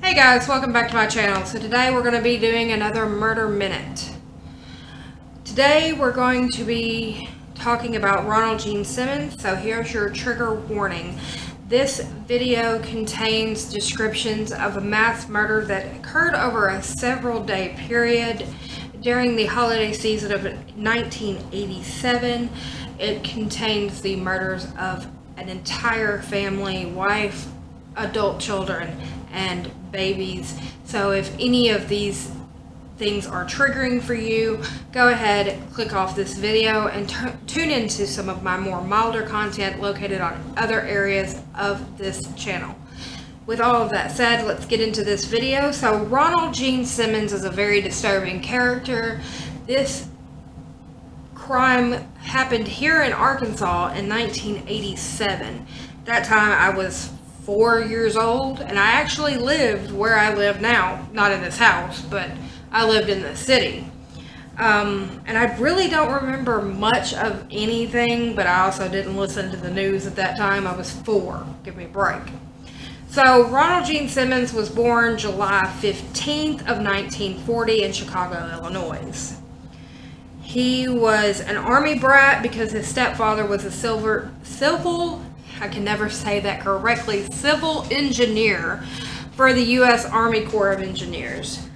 Hey guys, welcome back to my channel. So today we're going to be doing another murder minute. Today we're going to be talking about Ronald Gene Simmons. So here's your trigger warning. This video contains descriptions of a mass murder that occurred over a several day period during the holiday season of 1987. It contains the murders of an entire family, wife, adult children, and babies. So if any of these things are triggering for you, go ahead, click off this video and tune into some of my more milder content located on other areas of this channel. With all of that said, let's get into this video. So Ronald Gene Simmons is a very disturbing character. This crime happened here in Arkansas in 1987. That time I was 4 years old, and I actually lived where I live now, not in this house, but I lived in the city. And I really don't remember much of anything, but I also didn't listen to the news at that time. I was 4. Give me a break. So Ronald Gene Simmons was born July 15th of 1940 in Chicago, Illinois. He was an Army brat because his stepfather was a civil engineer for the U.S. Army Corps of Engineers.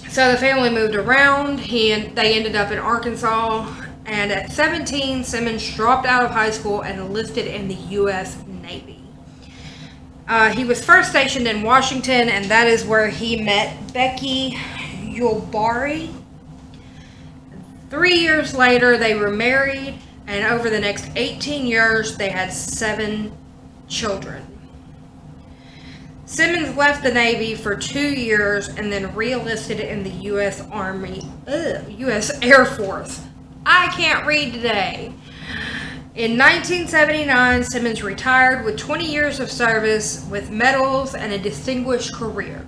So the family moved around. They ended up in Arkansas, and at 17, Simmons dropped out of high school and enlisted in the U.S. Navy. He was first stationed in Washington, and that is where he met Becky Yulbari. 3 years later, they were married, and over the next 18 years, they had 7 children. Simmons left the Navy for 2 years and then re-enlisted in the U.S. Air Force. I can't read today. In 1979, Simmons retired with 20 years of service with medals and a distinguished career.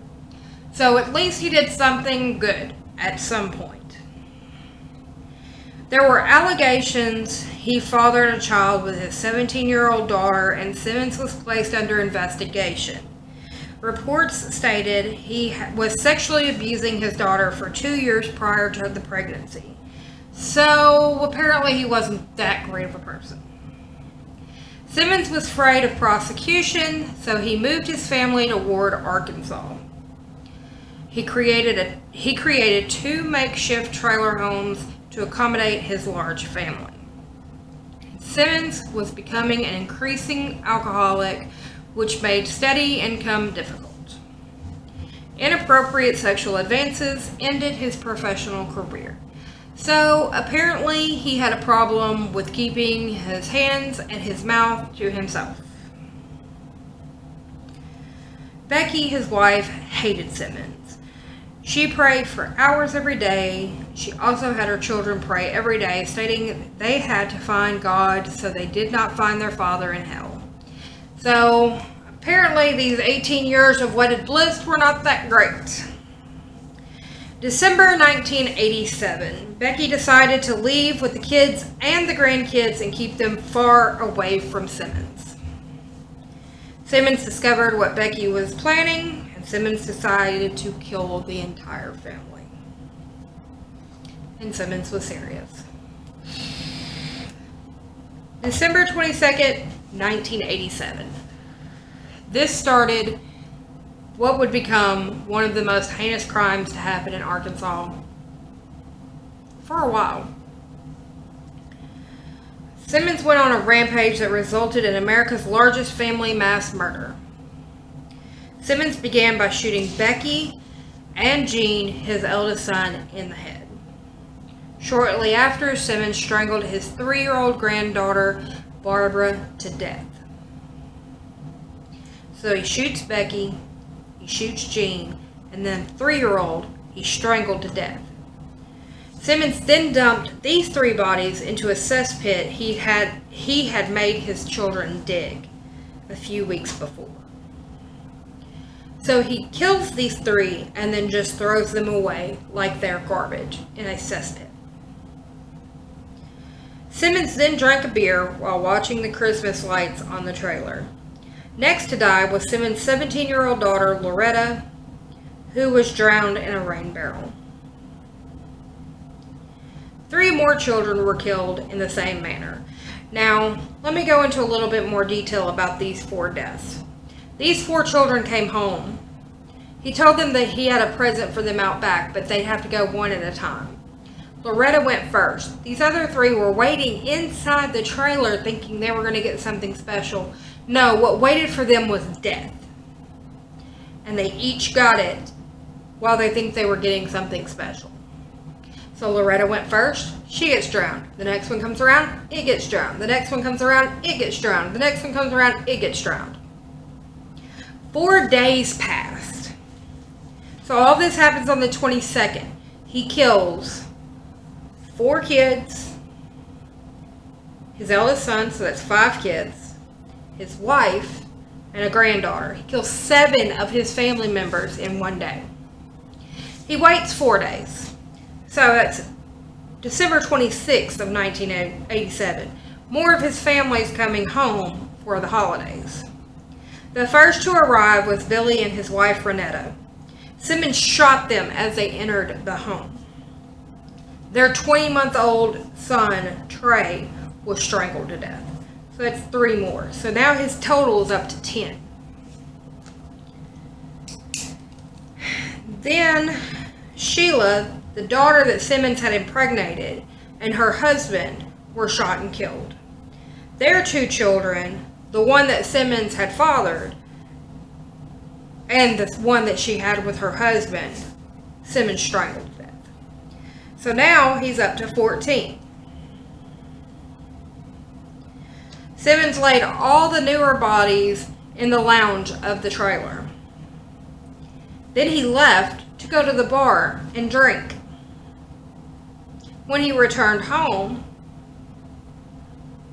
So at least he did something good at some point. There were allegations he fathered a child with his 17-year-old daughter, and Simmons was placed under investigation. Reports stated he was sexually abusing his daughter for 2 years prior to the pregnancy. So apparently he wasn't that great of a person. Simmons was afraid of prosecution, so he moved his family to Ward, Arkansas. He created 2 makeshift trailer homes to accommodate his large family. Simmons was becoming an increasing alcoholic, which made steady income difficult. Inappropriate sexual advances ended his professional career. So apparently he had a problem with keeping his hands and his mouth to himself. Becky, his wife, hated Simmons. She prayed for hours every day. She also had her children pray every day, stating they had to find God so they did not find their father in hell. So apparently these 18 years of wedded bliss were not that great. December 1987, Becky decided to leave with the kids and the grandkids and keep them far away from Simmons. Simmons discovered what Becky was planning, and Simmons decided to kill the entire family. And Simmons was serious. December 22nd, 1987. This started what would become one of the most heinous crimes to happen in Arkansas for a while. Simmons went on a rampage that resulted in America's largest family mass murder. Simmons began by shooting Becky and Gene, his eldest son, in the head. Shortly after, Simmons strangled his 3-year-old granddaughter, Barbara, to death. So he shoots Becky, he shoots Gene, and then 3-year-old he strangled to death. Simmons then dumped these 3 bodies into a cesspit he had made his children dig a few weeks before. So he kills these 3 and then just throws them away like they're garbage in a cesspit. Simmons then drank a beer while watching the Christmas lights on the trailer. Next to die was Simmons' 17-year-old daughter, Loretta, who was drowned in a rain barrel. 3 more children were killed in the same manner. Now, let me go into a little bit more detail about these 4 deaths. These 4 children came home. He told them that he had a present for them out back, but they'd have to go one at a time. Loretta went first. These other 3 were waiting inside the trailer thinking they were going to get something special. No, what waited for them was death. And they each got it while they think they were getting something special. So Loretta went first. She gets drowned. The next one comes around. It gets drowned. The next one comes around. It gets drowned. The next one comes around. It gets drowned. 4 days passed. So all this happens on the 22nd. He kills 4 kids, his eldest son, so that's 5 kids, his wife, and a granddaughter. He kills 7 of his family members in one day. He waits 4 days. So that's December 26th of 1987. More of his family's coming home for the holidays. The first to arrive was Billy and his wife, Renetta. Simmons shot them as they entered the home. Their 20-month-old son, Trey, was strangled to death. So that's 3 more. So now his total is up to 10. Then Sheila, the daughter that Simmons had impregnated, and her husband were shot and killed. Their 2 children, the one that Simmons had fathered, and the one that she had with her husband, Simmons strangled to death. So now he's up to 14. Simmons laid all the newer bodies in the lounge of the trailer. Then he left to go to the bar and drink. When he returned home,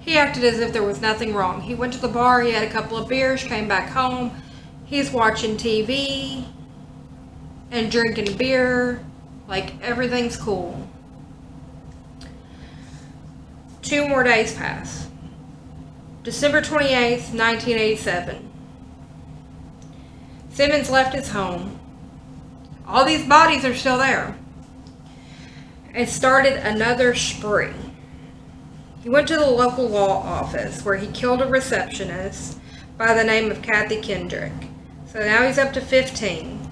he acted as if there was nothing wrong. He went to the bar, he had a couple of beers, came back home. He's watching TV and drinking beer like everything's cool. 2 more days pass. December 28th, 1987. Simmons left his home. All these bodies are still there. And started another spree. He went to the local law office where he killed a receptionist by the name of Kathy Kendrick. So now he's up to 15.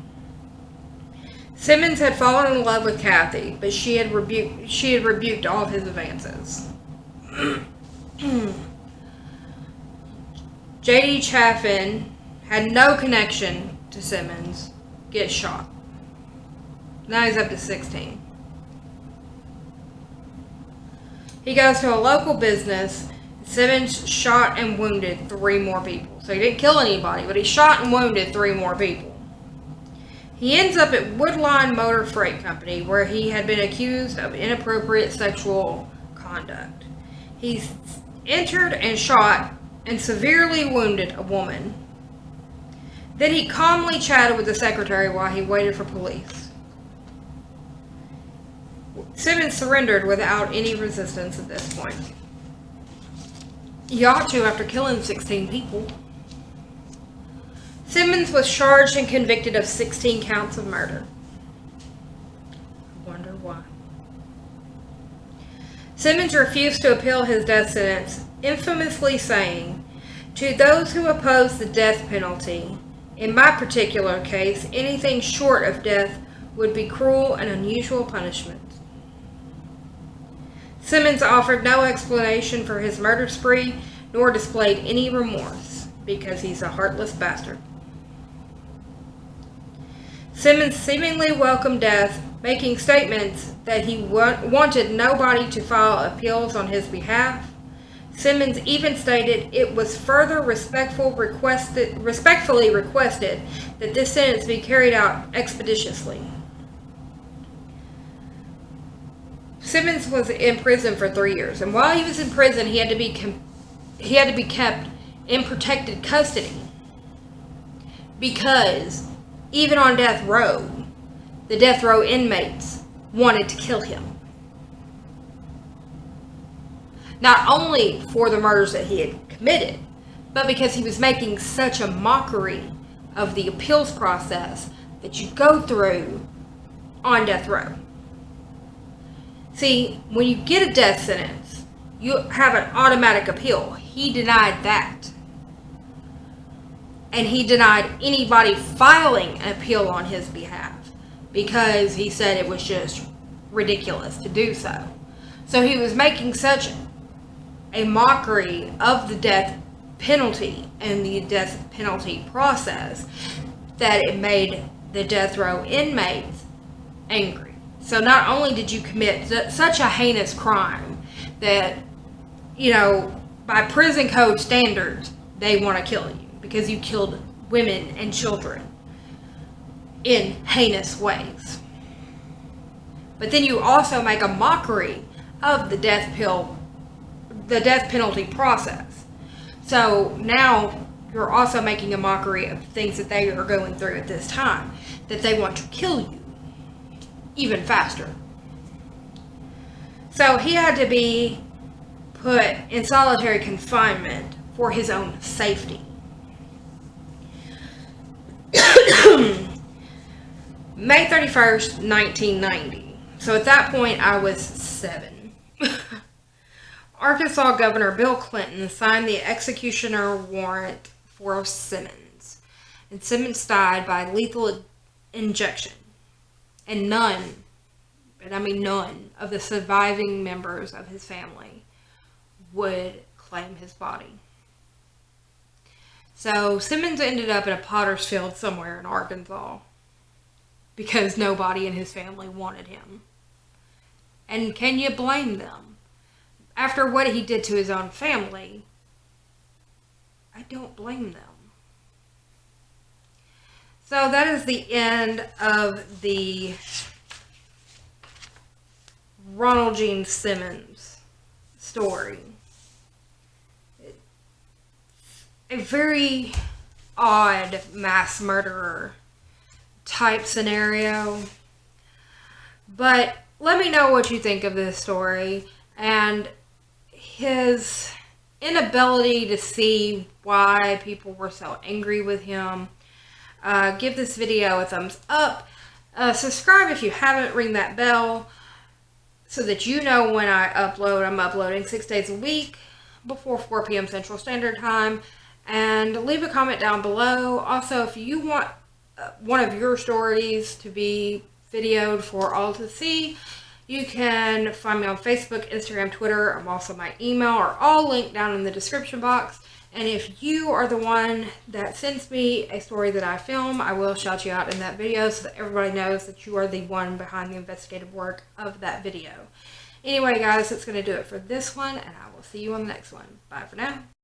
Simmons had fallen in love with Kathy, but she had rebuked all of his advances. J.D. Chaffin had no connection to Simmons, gets shot. Now he's up to 16. He goes to a local business. Simmons shot and wounded 3 more people. So he didn't kill anybody, but he shot and wounded 3 more people. He ends up at Woodline Motor Freight Company, where he had been accused of inappropriate sexual conduct. He entered and shot and severely wounded a woman. Then he calmly chatted with the secretary while he waited for police. Simmons surrendered without any resistance at this point. He ought to after killing 16 people. Simmons was charged and convicted of 16 counts of murder. I wonder why. Simmons refused to appeal his death sentence, infamously saying, "To those who oppose the death penalty, in my particular case, anything short of death would be cruel and unusual punishment." Simmons offered no explanation for his murder spree, nor displayed any remorse, because he's a heartless bastard. Simmons seemingly welcomed death, making statements that he wanted nobody to file appeals on his behalf. Simmons even stated it was further respectfully requested that this sentence be carried out expeditiously. Simmons was in prison for 3 years, and while he was in prison, he had to be kept in protected custody, because even on death row, the death row inmates wanted to kill him. Not only for the murders that he had committed, but because he was making such a mockery of the appeals process that you go through on death row. See, when you get a death sentence, you have an automatic appeal. He denied that. And he denied anybody filing an appeal on his behalf because he said it was just ridiculous to do so. So he was making such a mockery of the death penalty and the death penalty process that it made the death row inmates angry. So not only did you commit such a heinous crime that, you know, by prison code standards, they want to kill you because you killed women and children in heinous ways. But then you also make a mockery of the death penalty process. So now you're also making a mockery of things that they are going through at this time, that they want to kill you even faster. So he had to be put in solitary confinement for his own safety. May 31st, 1990. So at that point, I was 7. Arkansas Governor Bill Clinton signed the executioner warrant for Simmons. And Simmons died by lethal injection. And none of the surviving members of his family would claim his body. So Simmons ended up in a potter's field somewhere in Arkansas because nobody in his family wanted him. And can you blame them? After what he did to his own family, I don't blame them. So that is the end of the Ronald Gene Simmons story. A very odd mass murderer type scenario. But let me know what you think of this story and his inability to see why people were so angry with him. Give this video a thumbs up. Subscribe if you haven't. Ring that bell so that you know when I upload. I'm uploading 6 days a week before 4 p.m. Central Standard Time. And leave a comment down below. Also, if you want one of your stories to be videoed for all to see, you can find me on Facebook, Instagram, Twitter. I'm also my email are all linked down in the description box. And if you are the one that sends me a story that I film, I will shout you out in that video so that everybody knows that you are the one behind the investigative work of that video. Anyway, guys, that's going to do it for this one, and I will see you on the next one. Bye for now.